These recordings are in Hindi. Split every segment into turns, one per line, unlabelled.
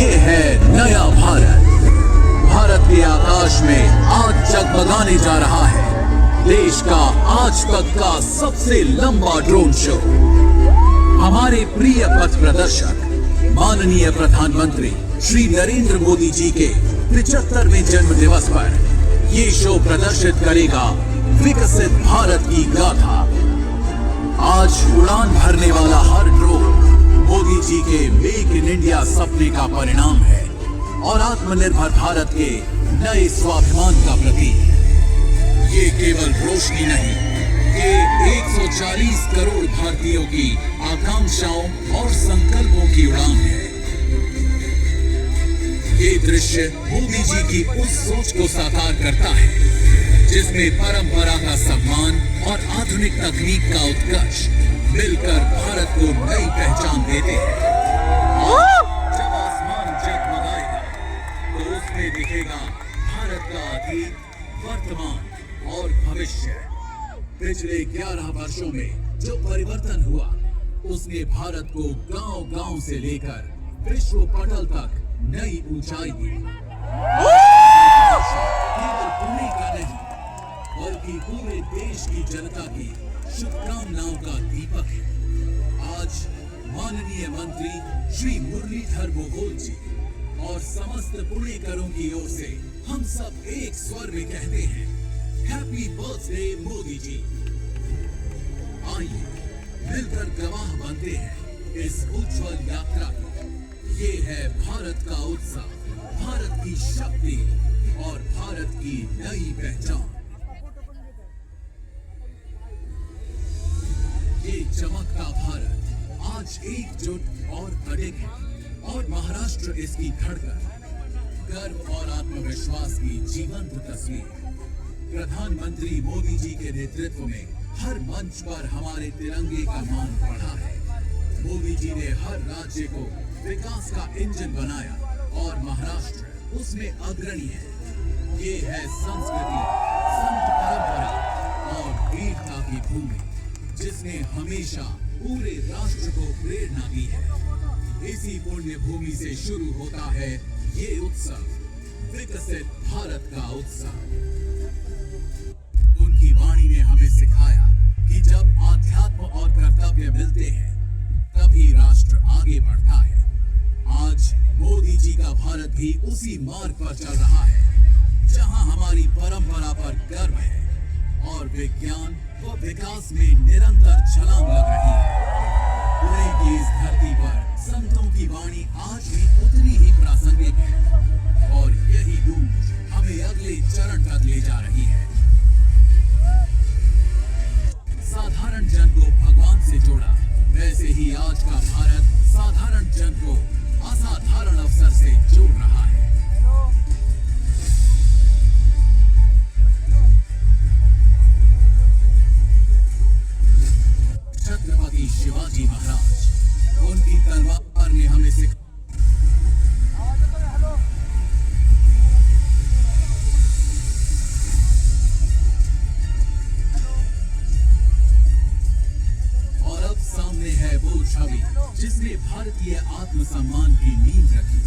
ये है नया भारत। भारत के आकाश में आज जगमगाने जा रहा है देश का आज तक का सबसे लंबा ड्रोन शो। हमारे प्रिय पथ प्रदर्शक माननीय प्रधानमंत्री श्री नरेंद्र मोदी जी के 75वें जन्म दिवस पर ये शो प्रदर्शित करेगा विकसित भारत की गाथा। आज उड़ान भरने वाला हर ड्रोन मोदी जी के मेक इन इंडिया सपने का परिणाम है और आत्मनिर्भर भारत के नए स्वाभिमान का प्रतीक है। ये केवल रोशनी नहीं, ये 140 करोड़ भारतीयों की आकांक्षाओं और संकल्पों की उड़ान है। ये दृश्य मोदी जी की उस सोच को साकार करता है जिसमें परंपरा का सम्मान और आधुनिक तकनीक का उत्कर्ष मिलकर भारत को नई पहचान देते हैं। जब आसमान जगमगाएगा तो उसमें दिखेगा भारत का अतीत, वर्तमान और भविष्य। पिछले 11 वर्षों में जो परिवर्तन हुआ उसने भारत को गांव-गांव से लेकर विश्व पटल तक नई ऊंचाई दी। केवल पुणे का नहीं बल्कि पूरे देश की जनता की शुभकामनाओं का दीपक है। आज माननीय मंत्री श्री मुरलीधर मोहोल जी और समस्त पुणेकरों की ओर से हम सब एक स्वर में कहते हैं हैप्पी बर्थडे मोदी जी। आइए मिलकर गवाह बनते हैं इस उज्जवल यात्रा की। ये है भारत का उत्साह, भारत की शक्ति और भारत की नई पहचान। ये चमकता भारत आज एकजुट और अडिग है और महाराष्ट्र इसकी धड़कन, गर्व और आत्मविश्वास की जीवंत तस्वीर। प्रधानमंत्री मोदी जी के नेतृत्व में हर मंच पर हमारे तिरंगे का मान बढ़ा है। मोदी जी ने हर राज्य को विकास का इंजन बनाया और महाराष्ट्र उसमें अग्रणी है। ये है संस्कृति, संत परंपरा और वीरता की भूमि जिसने हमेशा पूरे राष्ट्र को प्रेरणा दी है। इसी पुण्य भूमि से शुरू होता है ये उत्सव, विकसित भारत का उत्सव। उनकी वाणी ने हमें सिखाया कि जब आध्यात्म और कर्तव्य मिलते हैं तभी राष्ट्र आगे बढ़ता है। आज मोदी जी का भारत भी उसी मार्ग पर चल रहा है जहां हमारी परंपरा पर गर्व है और विज्ञान व विकास में निरंतर छलांग लग रही है। पुणे की इस धरती पर संतों की वाणी आज भी उतनी ही प्रासंगिक है और यही गूंज हमें अगले चरण तक ले जा रही है। साधारण जन को भगवान से जोड़ा, वैसे ही आज का भारत साधारण जन को असाधारण अवसर से जोड़ रहा है। छत्रपति शिवाजी महाराज, उनकी तलवार ने हमें सिखाया और अब सामने है वो छवि जिसने भारतीय आत्मसम्मान की नींव रखी।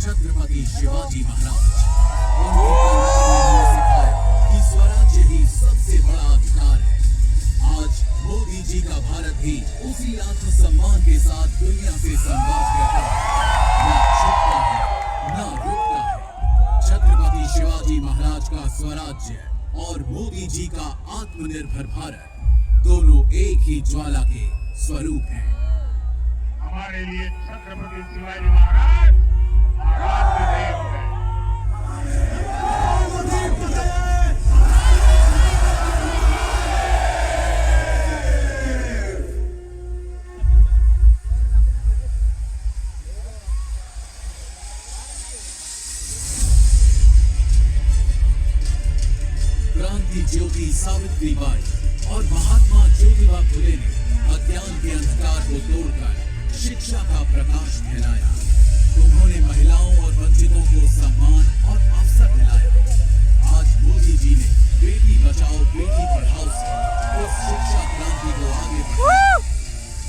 छत्रपति शिवाजी महाराज, उनकी तलवार ने हमें सिखाया कि स्वराज्य ही सबसे बड़ा अधिकार है। आज मोदी जी का भारत भी उसी आत्मसम्मान के साथ दुनिया से संवाद करता है, ना छुपता है, ना रुकता है। छत्रपति शिवाजी महाराज का स्वराज्य और मोदी जी का आत्मनिर्भर भारत दोनों एक ही ज्वाला के स्वरूप हैं।
हमारे लिए छत्रपति शिवाजी महाराज आराध्य देव है।
क्रांति ज्योति सावित्रीबाई और महात्मा ज्योतिबा फुले ने अज्ञान के अंधकार को तोड़कर शिक्षा का प्रकाश फैलाया। उन्होंने महिलाओं और वंचितों को सम्मान और अवसर दिलाया। आज मोदी जी ने बेटी बचाओ बेटी पढ़ाओ से उस शिक्षा क्रांति को आगे बढ़ाया।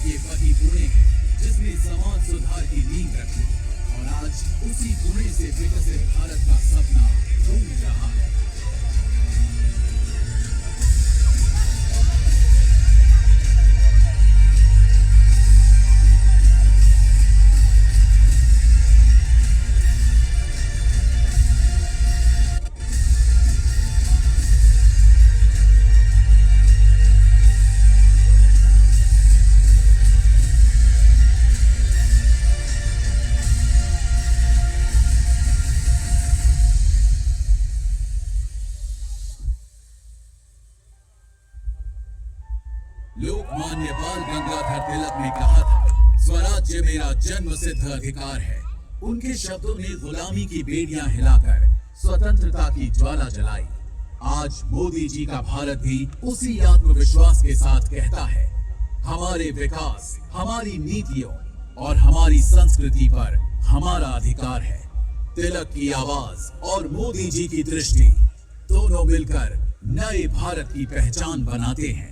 ये वही पुणे है जिसने समाज सुधार की नींव रखी और आज आज उसी पुणे से विकसित भारत का सपना ढूंढ रहा है। लोकमान्य बाल गंगाधर तिलक ने कहा था, स्वराज्य मेरा जन्म सिद्ध अधिकार है। उनके शब्दों ने गुलामी की बेड़ियां हिलाकर स्वतंत्रता की ज्वाला जलाई। आज मोदी जी का भारत भी उसी आत्मविश्वास के साथ कहता है, हमारे विकास, हमारी नीतियों और हमारी संस्कृति पर हमारा अधिकार है। तिलक की आवाज और मोदी जी की दृष्टि दोनों मिलकर नए भारत की पहचान बनाते हैं।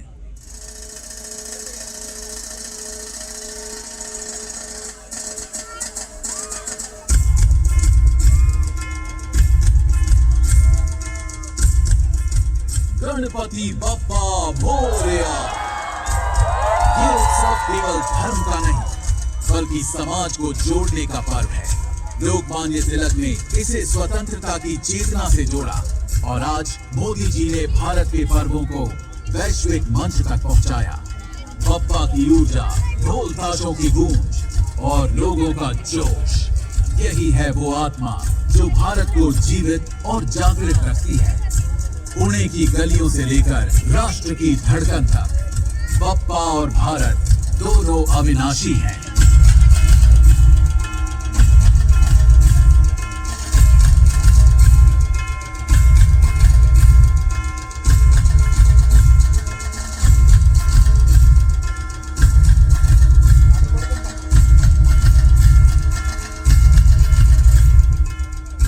गणपति बप्पा मोरया। ये उत्सव केवल धर्म का नहीं, बल्कि समाज को जोड़ने का पर्व है। लोकमान्य तिलक ने इसे स्वतंत्रता की चेतना से जोड़ा और आज मोदी जी ने भारत के पर्वों को वैश्विक मंच तक पहुंचाया। बप्पा की ऊर्जा, ढोल ताशों की गूंज और लोगों का जोश, यही है वो आत्मा जो भारत को जीवित और जागृत रखती है। पुणे की गलियों से लेकर राष्ट्र की धड़कन तक बप्पा और भारत दोनों अविनाशी हैं।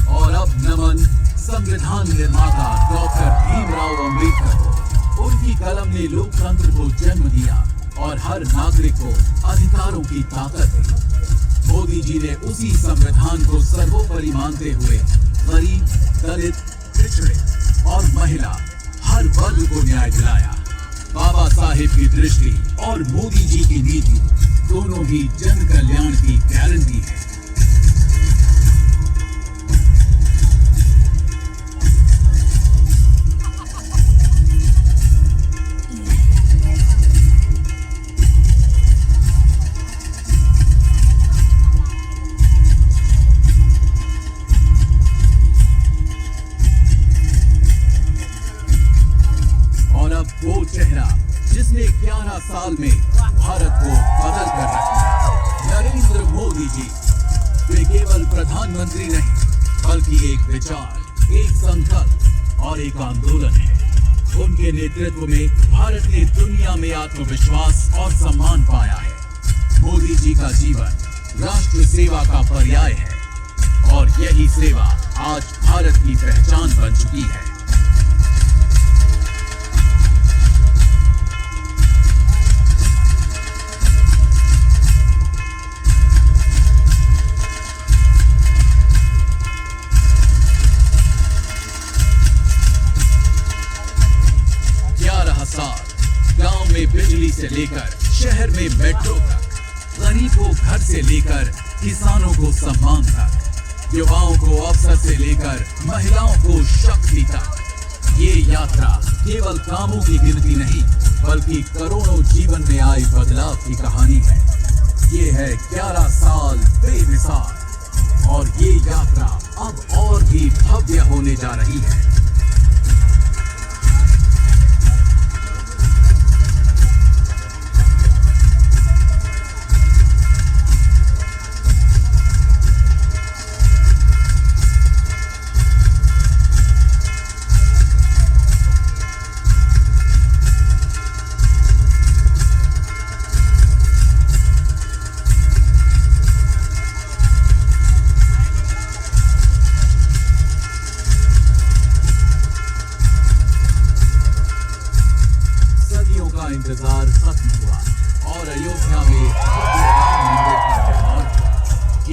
और अब नमन संविधान निर्माता डॉक्टर भीमराव अंबेडकर को। उनकी कलम ने लोकतंत्र को जन्म दिया और हर नागरिक को अधिकारों की ताकत दी। मोदी जी ने उसी संविधान को सर्वोपरि मानते हुए गरीब, दलित, पिछड़े और महिला हर वर्ग को न्याय दिलाया। बाबा साहेब की दृष्टि और मोदी जी की नीति दोनों ही जन कल्याण की गारंटी है। वो चेहरा जिसने 11 साल में भारत को बदल कर रखा, नरेंद्र मोदी जी। वे केवल प्रधानमंत्री नहीं, बल्कि एक विचार, एक संकल्प और एक आंदोलन है। उनके नेतृत्व में भारत ने दुनिया में आत्मविश्वास और सम्मान पाया है। मोदी जी का जीवन राष्ट्र सेवा का पर्याय है और यही सेवा आज भारत की पहचान बन चुकी है। गांव में बिजली से लेकर शहर में मेट्रो तक, गरीबों घर से लेकर किसानों को सम्मान तक, युवाओं को अवसर से लेकर महिलाओं को शक्ति तक। ये यात्रा केवल कामों की गिनती नहीं, बल्कि करोड़ों जीवन में आई बदलाव की कहानी है। ये है 11 साल बेमिसाल और ये यात्रा अब और भी भव्य होने जा रही है।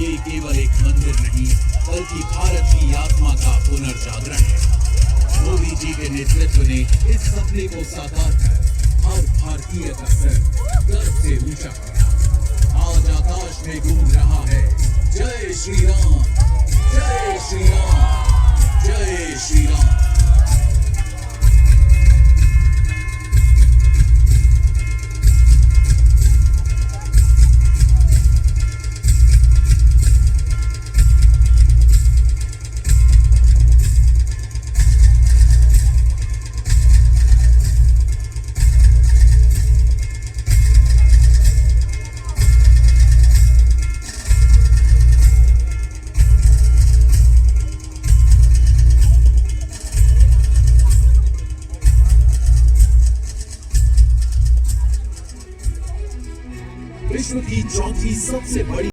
ये केवल एक मंदिर नहीं बल्कि भारत की आत्मा का पुनर्जागरण है। मोदी जी के नेतृत्व ने इस सपने को साकार कर हर भारतीय का सर गर्व से ऊंचा किया। आज आकाश में गूंज रहा है जय श्री राम, जय श्री राम, जय श्री राम। विश्व की चौथी सबसे बड़ी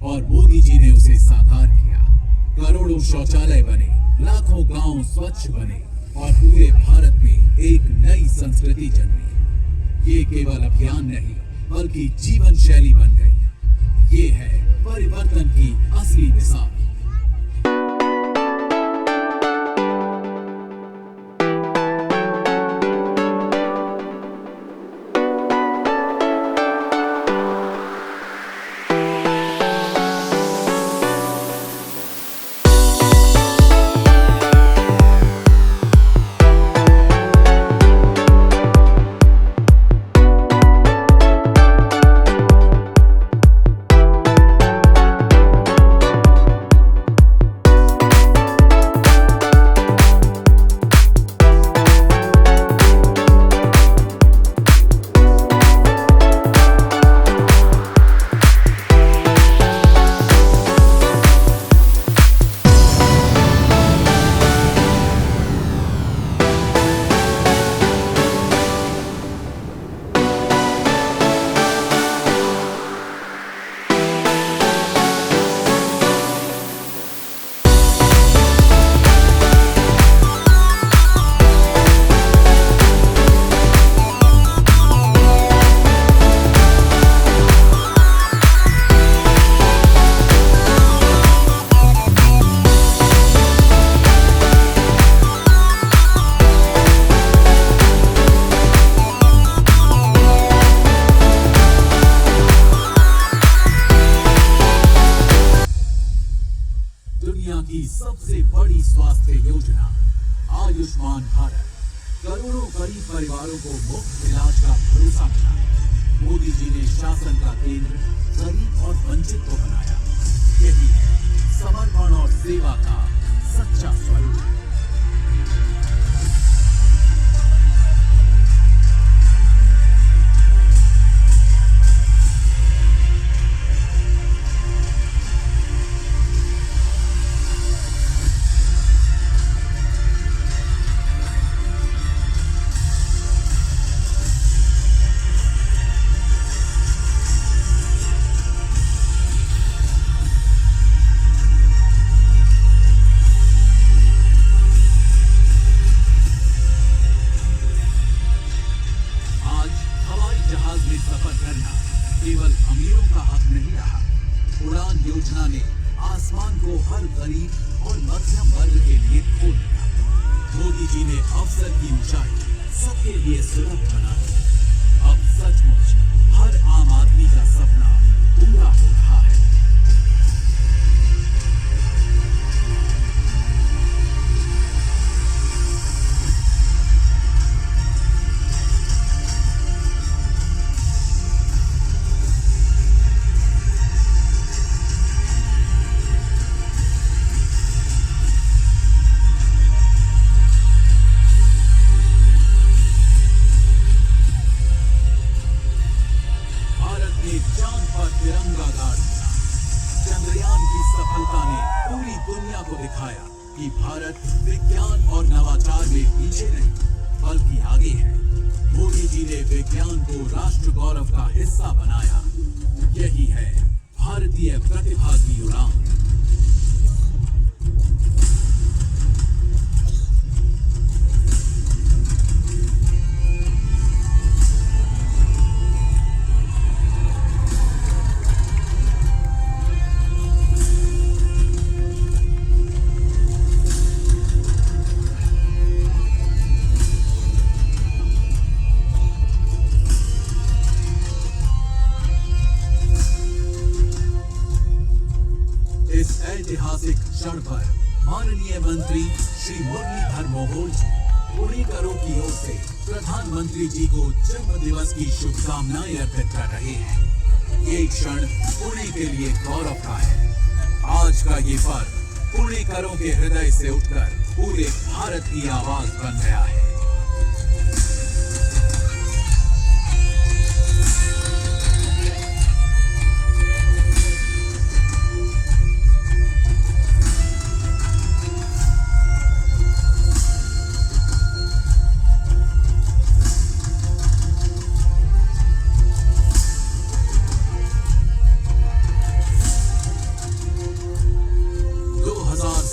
और मोदी जी ने उसे साकार किया। करोड़ों शौचालय बने, लाखों गांव स्वच्छ बने और पूरे भारत में एक नई संस्कृति जन्मी। ये केवल अभियान नहीं बल्कि जीवन शैली बन गई। ये है परिवर्तन की असली मिसाल। दुनिया की सबसे बड़ी स्वास्थ्य योजना आयुष्मान भारत करोड़ों गरीब परिवारों को मुफ्त इलाज का भरोसा मिला। मोदी जी ने शासन का केंद्र गरीब और वंचित को बनाया। यही है समर्पण और सेवा का सच्चा स्वरूप। सफर करना केवल अमीरों का हक नहीं रहा। उड़ान योजना ने आसमान को हर गरीब और मध्यम वर्ग के लिए खोल दिया। मोदी जी ने अवसर की ऊंचाई सबके लिए सुलभ बना दी। अब सचमुच हर आम आदमी का सपना पूरा हो रहा है। को दिखाया कि भारत विज्ञान और नवाचार में पीछे नहीं बल्कि आगे है। मोदी जी ने विज्ञान को राष्ट्र गौरव का हिस्सा बनाया। यही है भारतीय प्रतिभा की उड़ान। इस ऐतिहासिक क्षण पर माननीय मंत्री श्री मुरलीधर मोहोल जी पुणेकरों की ओर से प्रधानमंत्री जी को जन्म दिवस की शुभकामनाएं अर्पित कर रहे हैं। ये क्षण पुणे के लिए गौरव का है। आज का ये पर्व पुणेकरों के हृदय से उठकर पूरे भारत की आवाज बन गया है।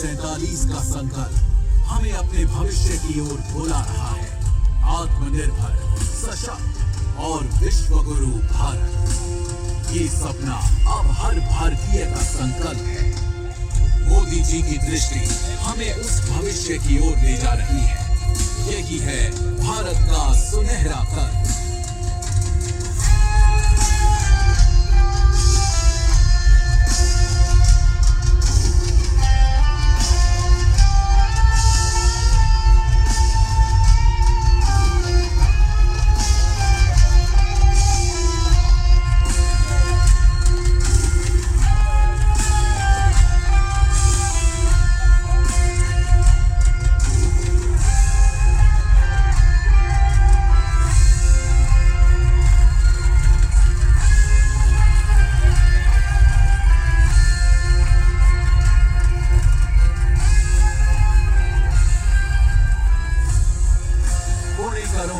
1947 का संकल्प हमें अपने भविष्य की ओर बुला रहा है। आत्मनिर्भर, सशक्त और विश्वगुरु भारत, ये सपना अब हर भारतीय का संकल्प है। मोदी जी की दृष्टि हमें उस भविष्य की ओर ले जा रही है। यही है भारत का सुनहरा कल।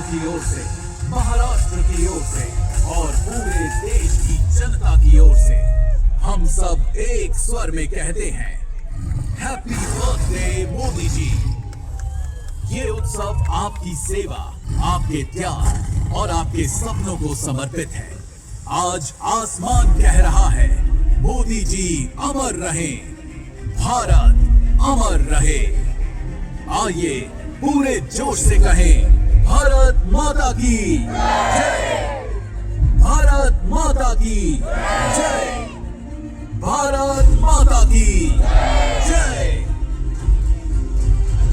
की ओर से, महाराष्ट्र की ओर से और पूरे देश की जनता की ओर से हम सब एक स्वर में कहते हैं, हैप्पी बर्थडे मोदी जी। ये उत्सव आपकी सेवा, आपके त्याग और आपके सपनों को समर्पित है। आज आसमान कह रहा है, मोदी जी अमर रहें, भारत अमर रहे। आइए पूरे जोश से कहें, भारत माता की जय, भारत माता की जय, भारत माता की जय,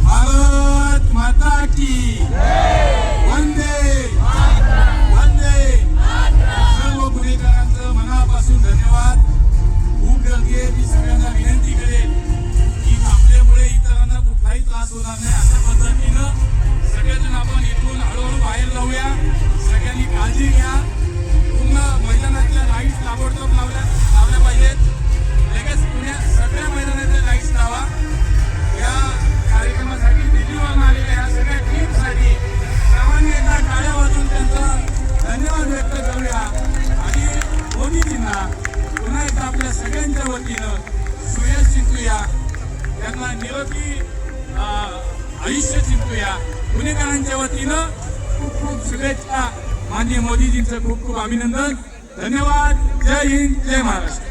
भारत माता की वंदे वंदे। सर्व पुणेकरांचं मनापासून धन्यवाद। खूप गर्दी आहे, मी सगळ्यांना विनंती करेन की आपल्यामुळे इतरांना कुठलाही त्रास होणार नाही अशा पद्धतीनं सगळेजण आपण इथून हळूहळू बाहेर जाऊया। सगळ्यांनी काळजी घ्या। पूर्ण मैदानातल्या लाईट्स ताबडतोब लावल्या पाहिजेत। लगेच पुण्यात सगळ्या मैदानातल्या लाईट्स लावा। या कार्यक्रमासाठी दिल्लीवरून आलेल्या ह्या सगळ्या टीमसाठी सामान्यतः टाळ्या वाजवून त्यांचा धन्यवाद व्यक्त करूया आणि मोदीजींना पुन्हा एकदा आपल्या सगळ्यांच्या वतीनं सुयश चिंतूया, त्यांना निरोगी आयुष्य चिंतूया। पुणेकरांच्या वतीनं खूप खूप शुभेच्छा। माननीय मोदीजींचं खूप खूप अभिनंदन, धन्यवाद। जय हिंद, जय महाराष्ट्र।